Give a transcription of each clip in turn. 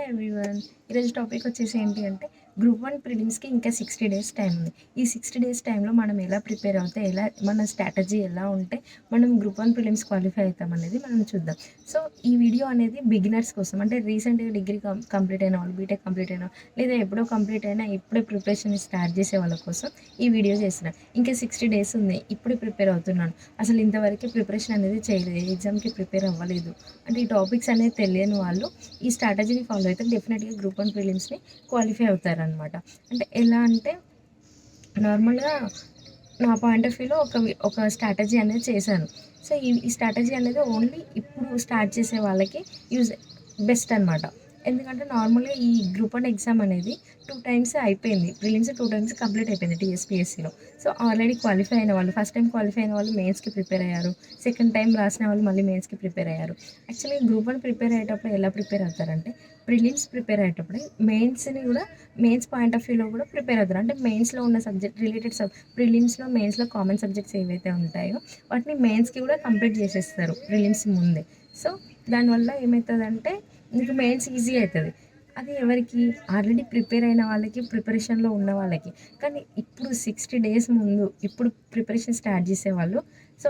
Everyone. ఈరోజు topic వచ్చేసి ఏంటి అంటే గ్రూప్ 1 ప్రిలిమ్స్‌కి ఇంకా 60 డేస్ టైం ఉంది. ఈ 60 డేస్ టైంలో మనం ఎలా ప్రిపేర్ అవుతే మన స్ట్రాటజీ ఎలా ఉంటే మనం గ్రూప్ 1 ప్రిలిమ్స్ క్వాలిఫై అవుతామనేది మనం చూద్దాం. సో, ఈ వీడియో అనేది బిగినర్స్ కోసం, అంటే రీసెంట్‌గా డిగ్రీ కంప్లీట్ అయిన వాళ్ళు, బీటెక్ కంప్లీట్ అయిన లేదా ఎప్పుడో కంప్లీట్ అయినా ఇప్పుడే ప్రిపరేషన్ స్టార్ట్ చేసే వాళ్ళ కోసం ఈ వీడియో చేస్తున్నా. ఇంకా 60 డేస్ ఉంది. ఇప్పుడే ప్రిపేర్ అవుతున్నాను. అసలు ఇంతవరకు ప్రిపరేషన్ అనేది చేయలేదు. ఏ ఎగ్జామ్‌కి ప్రిపేర్ అవ్వలేదు. అంటే ఈ టాపిక్స్ అనేది తెలియని వాళ్ళు ఈ స్ట్రాటజీని ఫాలో అయితే డెఫినెట్‌గా గ్రూప్ 1 ప్రిలిమ్స్‌ని క్వాలిఫై అవుతారనమాట. అంటే ఎలా అంటే నార్మల్‌గా నా పాయింట్ ఆఫ్ వ్యూలో ఒక స్ట్రాటజీ అనేది చేశాను. సో, ఈ స్ట్రాటజీ అనేది ఓన్లీ ఇప్పుడు స్టార్ట్ చేసే వాళ్ళకి యూజ్ బెస్ట్ అనమాట. ఎందుకంటే నార్మల్‌గా ఈ గ్రూప్ 1 ఎగ్జామ్ అనేది 2 టైమ్స్ అయిపోయింది. ప్రిలిమ్స్ 2 టైమ్స్ కంప్లీట్ అయిపోయింది టీఎస్‌పీఎస్సీలో. సో, ఆల్రెడీ క్వాలిఫై అయిన వాళ్ళు, ఫస్ట్ టైం క్వాలిఫై అయిన వాళ్ళు మెయిన్స్‌కి ప్రిపేర్ అయ్యారు. సెకండ్ టైం రాసిన వాళ్ళు మళ్ళీ మెయిన్స్‌కి ప్రిపేర్ అయ్యారు. యాక్చువల్లీ గ్రూప్ 1 ప్రిపేర్ అయ్యేటప్పుడు ఎలా ప్రిపేర్ అవుతారంటే ప్రిలిమ్స్ ప్రిపేర్ అయ్యేటప్పుడే మెయిన్స్‌ని కూడా మెయిన్స్ పాయింట్ ఆఫ్ వ్యూలో కూడా ప్రిపేర్ అవుతారు. అంటే మెయిన్స్‌లో ఉన్న సబ్జెక్ట్ రిలేటెడ్ ప్రిలిమ్స్‌లో, మెయిన్స్‌లో కామన్ సబ్జెక్ట్స్ ఏవైతే ఉంటాయో వాటిని మెయిన్స్‌కి కూడా కంప్లీట్ చేసేస్తారు ప్రిలిమ్స్ ముందే. సో, దానివల్ల ఏమవుతదంటే నీకు మెయిన్స్ ఈజీ అవుతుంది. అది ఎవరికి ఆల్రెడీ ప్రిపేర్ అయిన వాళ్ళకి, ప్రిపరేషన్లో ఉన్న వాళ్ళకి. కానీ ఇప్పుడు 60 డేస్ ముందు ఇప్పుడు ప్రిపరేషన్ స్టార్ట్ చేసేవాళ్ళు సో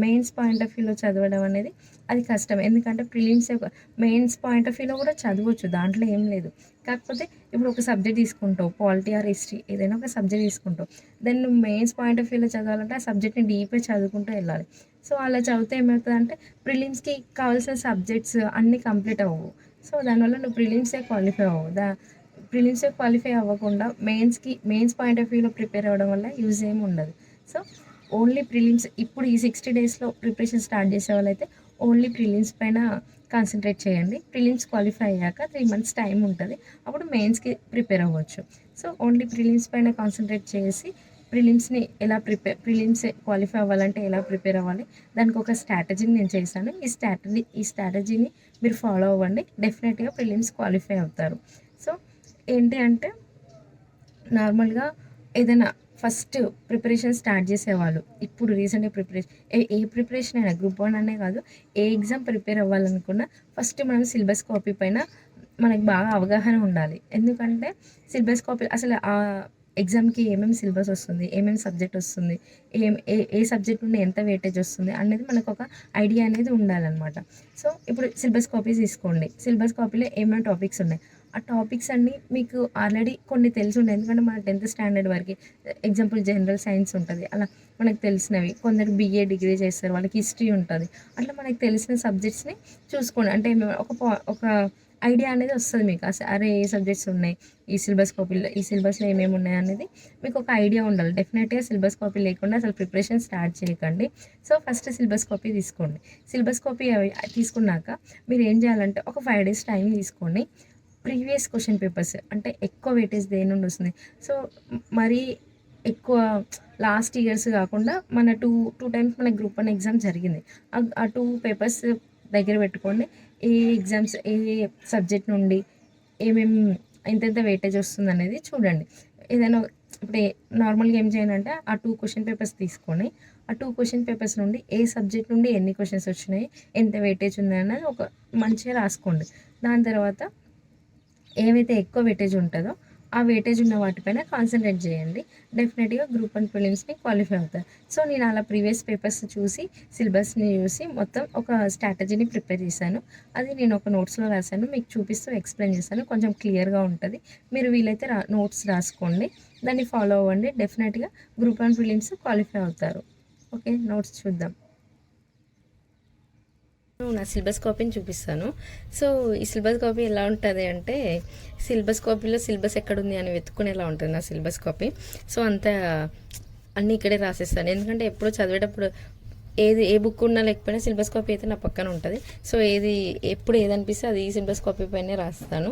మెయిన్స్ పాయింట్ ఆఫ్ వ్యూలో చదవడం అనేది అది కష్టం. ఎందుకంటే మెయిన్స్ పాయింట్ ఆఫ్ వ్యూలో కూడా చదవచ్చు, దాంట్లో ఏం లేదు. కాకపోతే ఇప్పుడు ఒక సబ్జెక్ట్ తీసుకుంటావు, పాలిటీ ఆర్ హిస్టరీ, ఏదైనా ఒక సబ్జెక్ట్ తీసుకుంటావు. దెన్ నువ్వు మెయిన్స్ పాయింట్ ఆఫ్ వ్యూలో చదవాలంటే ఆ సబ్జెక్ట్ని డీప్గా చదువుకుంటూ వెళ్ళాలి. సో, అలా చదివితే ఏమవుతుందంటే ప్రిలిమ్స్‌కి కావాల్సిన సబ్జెక్ట్స్ అన్నీ కంప్లీట్ అవ్వవు. సో, దానివల్ల నువ్వు ప్రిలిమ్సే క్వాలిఫై అవ్వకుండా మెయిన్స్ పాయింట్ ఆఫ్ వ్యూలో ప్రిపేర్ అవ్వడం వల్ల యూజ్ ఏమి ఉండదు. సో, ఓన్లీ ప్రిలిమ్స్ ఇప్పుడు ఈ 60 డేస్‌లో ప్రిపరేషన్ స్టార్ట్ చేసేవాళ్ళైతే ఓన్లీ ప్రిలిమ్స్ పైన కాన్సంట్రేట్ చేయండి. ప్రిలిమ్స్ క్వాలిఫై అయ్యాక 3 మంత్స్ టైం ఉంటుంది. అప్పుడు మెయిన్స్‌కి ప్రిపేర్ అవ్వచ్చు. సో, ఓన్లీ ప్రిలిమ్స్ పైన కాన్సంట్రేట్ చేసి ప్రిలిమ్స్ క్వాలిఫై అవ్వాలంటే ఎలా ప్రిపేర్ అవ్వాలి, దానికి ఒక స్ట్రాటజీని నేను చేశాను. ఈ స్ట్రాటజీని మీరు ఫాలో అవ్వండి. డెఫినెట్‌గా ప్రిలిమ్స్ క్వాలిఫై అవుతారు. సో, ఏంటి అంటే నార్మల్‌గా ఏదైనా ఫస్ట్ ప్రిపరేషన్ స్టార్ట్ చేసేవాళ్ళు, ఇప్పుడు రీసెంట్‌గా ఏ ప్రిపరేషన్ అయినా గ్రూప్ 1 అనే కాదు, ఏ ఎగ్జామ్ ప్రిపేర్ అవ్వాలనుకున్నా ఫస్ట్ మనం సిలబస్ కాపీ పైన మనకు బాగా అవగాహన ఉండాలి. ఎందుకంటే సిలబస్ కాపీ అసలు ఎగ్జామ్‌కి ఏమేమి సిలబస్ వస్తుంది, ఏమేమి సబ్జెక్ట్ వస్తుంది, ఏ సబ్జెక్ట్ నుండి ఎంత వెయిటేజ్ వస్తుంది అనేది మనకు ఒక ఐడియా అనేది ఉండాలనమాట. సో, ఇప్పుడు సిలబస్ కాపీస్ తీసుకోండి. సిలబస్ కాపీలో ఏమేమి టాపిక్స్ ఉన్నాయి, ఆ టాపిక్స్ అన్నీ మీకు ఆల్రెడీ కొన్ని తెలిసి ఉంటాయి. ఎందుకంటే మన 10th స్టాండర్డ్ వరకి ఎగ్జాంపుల్ జనరల్ సైన్స్ ఉంటుంది. అలా మనకు తెలిసినవి, కొందరు బీఏ డిగ్రీ చేస్తారు, వాళ్ళకి హిస్టరీ ఉంటుంది. అట్లా మనకు తెలిసిన సబ్జెక్ట్స్‌ని చూసుకోండి. అంటే ఒక ఐడియా అనేది వస్తుంది మీకు. అరే ఏ సబ్జెక్ట్స్ ఉన్నాయి ఈ సిలబస్లో ఏమేమి ఉన్నాయి అనేది మీకు ఒక ఐడియా ఉండాలి. డెఫినెట్‌గా సిలబస్ కాపీ లేకుండా అసలు ప్రిపరేషన్ స్టార్ట్ చేయకండి. సో, ఫస్ట్ సిలబస్ కాపీ తీసుకోండి. సిలబస్ కాపీ తీసుకున్నాక మీరు ఏం చేయాలంటే ఒక 5 డేస్ టైం తీసుకొని ప్రీవియస్ క్వశ్చన్ పేపర్స్, అంటే ఎక్కువ వెయిటేజ్ దేని నుండి వస్తుంది, సో మరీ ఎక్కువ లాస్ట్ ఇయర్స్ కాకుండా మన టూ టైమ్స్ మన గ్రూప్ 1 ఎగ్జామ్ జరిగింది. ఆ 2 పేపర్స్ దగ్గర పెట్టుకోండి. ఏ సబ్జెక్ట్ నుండి ఏమేమి ఎంతెంత వెయిటేజ్ వస్తుందనేది చూడండి. ఏదైనా ఇప్పుడు నార్మల్‌గా ఏం చేయాలంటే ఆ 2 క్వశ్చన్ పేపర్స్ తీసుకొని ఆ 2 క్వశ్చన్ పేపర్స్ నుండి ఏ సబ్జెక్ట్ నుండి ఎన్ని క్వశ్చన్స్ వచ్చినాయి, ఎంత వెయిటేజ్ ఉందన్నది ఒక మంచిగా రాసుకోండి. దాని తర్వాత ఏవైతే ఎక్కువ వెయిటేజ్ ఉంటుందో ఆ వెయిటేజ్ ఉన్న వాటిపైన కాన్సంట్రేట్ చేయండి. డెఫినెట్‌గా గ్రూప్ 1 ప్రిలిమ్స్‌ని క్వాలిఫై అవుతారు. సో, నేను అలా ప్రీవియస్ పేపర్స్ చూసి, సిలబస్‌ని చూసి మొత్తం ఒక స్ట్రాటజీని ప్రిపేర్ చేశాను. అది నేను ఒక నోట్స్‌లో రాశాను. మీకు చూపిస్తూ ఎక్స్‌ప్లెయిన్ చేశాను. కొంచెం క్లియర్‌గా ఉంటుంది. మీరు వీలైతే నోట్స్ రాసుకోండి. దాన్ని ఫాలో అవ్వండి. డెఫినెట్‌గా గ్రూప్ 1 ప్రిలిమ్స్ క్వాలిఫై అవుతారు. ఓకే, నోట్స్ చూద్దాం. నా సిలబస్ కాపీని చూపిస్తాను. సో, ఈ సిలబస్ కాపీ ఎలా ఉంటుంది అంటే సిలబస్ కాపీలో సిలబస్ ఎక్కడుంది అని వెతుక్కునేలా ఉంటుంది నా సిలబస్ కాపీ. సో, అన్నీ ఇక్కడే రాసేస్తాను. ఎందుకంటే ఎప్పుడో చదివేటప్పుడు ఏ బుక్ ఉన్నా లేకపోయినా సిలబస్ కాపీ అయితే నా పక్కన ఉంటుంది. సో, ఎప్పుడు ఏదనిపిస్తే అది ఈ సిలబస్ కాపీ పైనే రాస్తాను.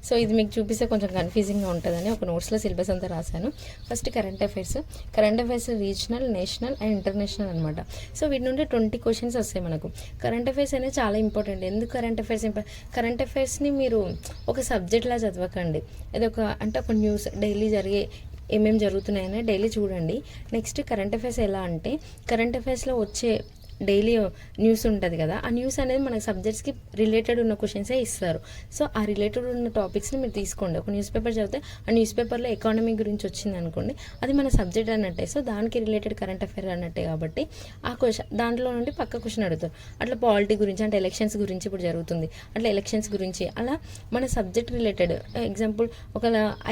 సో, ఇది మీకు చూపిస్తే కొంచెం కన్ఫ్యూజింగ్గా ఉంటుందని ఒక నోట్స్లో సిలబస్ అంతా రాశాను. First current affairs regional, national and international అనమాట. సో, వీటి నుండి 20 క్వశ్చన్స్ వస్తాయి మనకు. కరెంట్ అఫైర్స్ అనేది చాలా ఇంపార్టెంట్. ఎందుకు కరెంట్ అఫైర్స్ని మీరు ఒక సబ్జెక్ట్లా చదవకండి. అంటే ఒక న్యూస్ డైలీ జరిగే ఏమేమి జరుగుతున్నాయని డైలీ చూడండి. నెక్స్ట్ కరెంట్ అఫైర్స్ ఎలా అంటే కరెంట్ అఫైర్స్లో వచ్చే డైలీ న్యూస్ ఉంటుంది కదా, ఆ న్యూస్ అనేది మనకి సబ్జెక్ట్స్కి రిలేటెడ్ ఉన్న క్వశ్చన్సే ఇస్తారు. సో ఆ రిలేటెడ్ ఉన్న టాపిక్స్ని మీరు తీసుకోండి. ఒక న్యూస్ పేపర్ చదివితే ఆ న్యూస్ పేపర్లో ఎకానమీ గురించి వచ్చింది అనుకోండి, అది మన సబ్జెక్ట్ అన్నట్టే. సో దానికి రిలేటెడ్ కరెంట్ అఫైర్ అన్నట్టే కాబట్టి ఆ క్వశ్చన్ దాంట్లో నుండి పక్క క్వశ్చన్ అడుగుతారు. అట్లా పాలిటీ గురించి అంటే ఎలక్షన్స్ గురించి ఇప్పుడు జరుగుతుంది, అట్లా ఎలక్షన్స్ గురించి అలా మన సబ్జెక్ట్ రిలేటెడ్. ఎగ్జాంపుల్ ఒక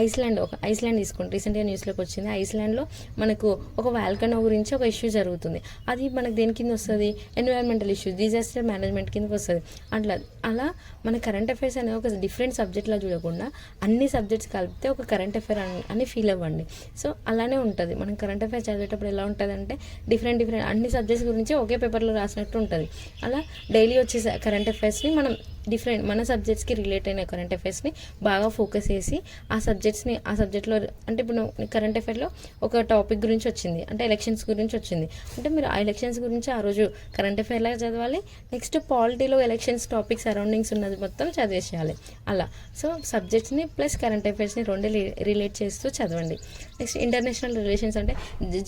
ఐస్లాండ్ తీసుకోండి, రీసెంట్గా న్యూస్లోకి వచ్చింది. ఐస్లాండ్లో మనకు ఒక వాల్కనో గురించి ఒక ఇష్యూ జరుగుతుంది. అది మనకు దేని కింద వస్తుంది, ఎన్విరాన్మెంటల్ ఇష్యూస్, డిజాస్టర్ మేనేజ్మెంట్ కిందకి వస్తుంది. అలా మన కరెంట్ అఫైర్స్ అనేది ఒక డిఫరెంట్ సబ్జెక్ట్లో చూడకుండా అన్ని సబ్జెక్ట్స్ కలిపితే ఒక కరెంట్ అఫైర్ అని ఫీల్ అవ్వండి. సో అలానే ఉంటుంది. మనం కరెంట్ అఫైర్స్ చదివేటప్పుడు ఎలా ఉంటుంది అంటే డిఫరెంట్ అన్ని సబ్జెక్ట్స్ గురించి ఒకే పేపర్లో రాసినట్టు ఉంటుంది. అలా డైలీ వచ్చే కరెంట్ అఫైర్స్ని మనం డిఫరెంట్ మన సబ్జెక్ట్స్కి రిలేట్ అయిన కరెంట్ అఫైర్స్ని బాగా ఫోకస్ చేసి ఆ సబ్జెక్ట్లో అంటే ఇప్పుడు కరెంట్ అఫైర్లో ఒక టాపిక్ గురించి వచ్చింది అంటే ఎలక్షన్స్ గురించి వచ్చింది అంటే మీరు ఆ ఎలక్షన్స్ గురించి ఆ రోజు కరెంట్ అఫైర్ లాగా చదవాలి. నెక్స్ట్ పాలిటీలో ఎలక్షన్స్ టాపిక్ సరౌండింగ్స్ ఉన్నది మొత్తం చదివేసేయాలి అలా. సో సబ్జెక్ట్స్ని ప్లస్ కరెంట్ అఫైర్స్ని రెండు రిలేట్ చేస్తూ చదవండి. నెక్స్ట్ ఇంటర్నేషనల్ రిలేషన్స్ అంటే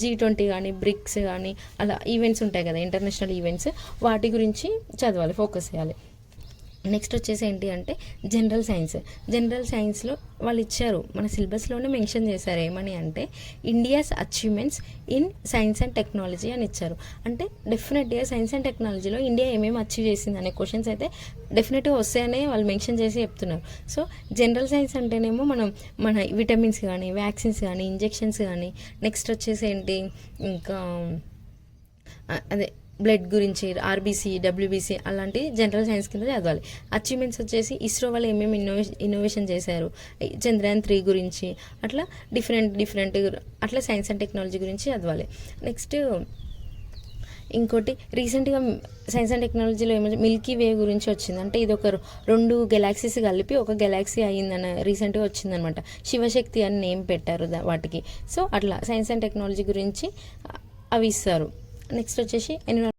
G20 కానీ బ్రిక్స్ కానీ అలా ఈవెంట్స్ ఉంటాయి కదా, ఇంటర్నేషనల్ ఈవెంట్స్, వాటి గురించి చదవాలి, ఫోకస్ చేయాలి. నెక్స్ట్ వచ్చేసి ఏంటి అంటే జనరల్ సైన్స్లో వాళ్ళు ఇచ్చారు, మన సిలబస్లోనే మెన్షన్ చేశారు. ఏమని అంటే India's achievements in science and technology అని ఇచ్చారు. అంటే డెఫినెట్గా సైన్స్ అండ్ టెక్నాలజీలో ఇండియా ఏమేమి అచీవ్ చేసింది అనే క్వశ్చన్స్ అయితే డెఫినెట్గా వస్తాయనే వాళ్ళు మెన్షన్ చేసి చెప్తున్నారు. సో జనరల్ సైన్స్ అంటేనేమో మన విటమిన్స్ కానీ, వ్యాక్సిన్స్ కానీ, ఇంజెక్షన్స్ కానీ, నెక్స్ట్ వచ్చేసి ఏంటి ఇంకా అదే బ్లడ్ గురించి RBC, WBC అలాంటి జనరల్ సైన్స్ కింద చదవాలి. అచీవ్మెంట్స్ వచ్చేసి ఇస్రో వాళ్ళు ఏమేమి ఇన్నోవేషన్ చేశారు, చంద్రయాన్ 3 గురించి అట్లా డిఫరెంట్ అట్లా సైన్స్ అండ్ టెక్నాలజీ గురించి చదవాలి. నెక్స్ట్ ఇంకోటి రీసెంట్గా సైన్స్ అండ్ టెక్నాలజీలో మిల్కీ వే గురించి వచ్చింది. అంటే ఇది ఒక 2 గెలాక్సీస్ కలిపి ఒక గెలాక్సీ అయ్యిందని రీసెంట్గా వచ్చిందనమాట. శివశక్తి అని నేమ్ పెట్టారు వాటికి. సో అట్లా సైన్స్ అండ్ టెక్నాలజీ గురించి అవి ఇస్తారు. నెక్స్ట్ వచ్చేసి